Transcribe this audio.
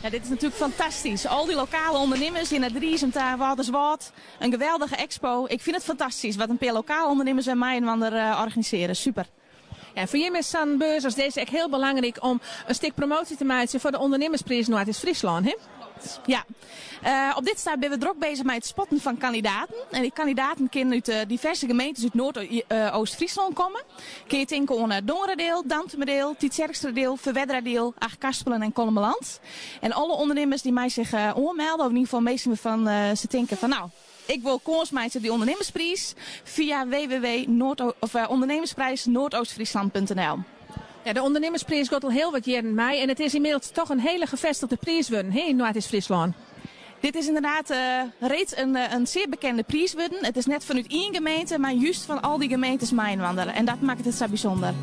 Ja, dit is natuurlijk fantastisch. Al die lokale ondernemers in het Driesem, Waterswaard. Een geweldige expo. Ik vind het fantastisch wat een paar lokale ondernemers en Mijnwander organiseren. Super. Ja, voor jullie is zo'n beurs als deze echt heel belangrijk om een stuk promotie te maken voor de ondernemersprijs Noord-Friesland, hè? Ja, op dit stadium zijn we druk bezig met het spotten van kandidaten. En die kandidaten kunnen uit diverse gemeentes uit Noord-Oost-Friesland komen. Kun je denken aan Dongeredeel, Dantemerdeel, Tietjerksterdeel, Verwedderdeel, Achtkarspelen en Kolmeland. En alle ondernemers die mij zich aanmelden, of in ieder geval meestal van ze denken van nou, ik wil kans maken op die ondernemersprijs via www.ondernemersprijsnoordoostfriesland.nl. Ja, de ondernemersprijs gaat al heel wat jaren mee en het is inmiddels toch een hele gevestigde prijs worden, hè, in Noord-Friesland. Dit is inderdaad reeds een zeer bekende prijs worden. Het is net vanuit één gemeente, maar juist van al die gemeentes Mijnwandelen. En dat maakt het zo bijzonder.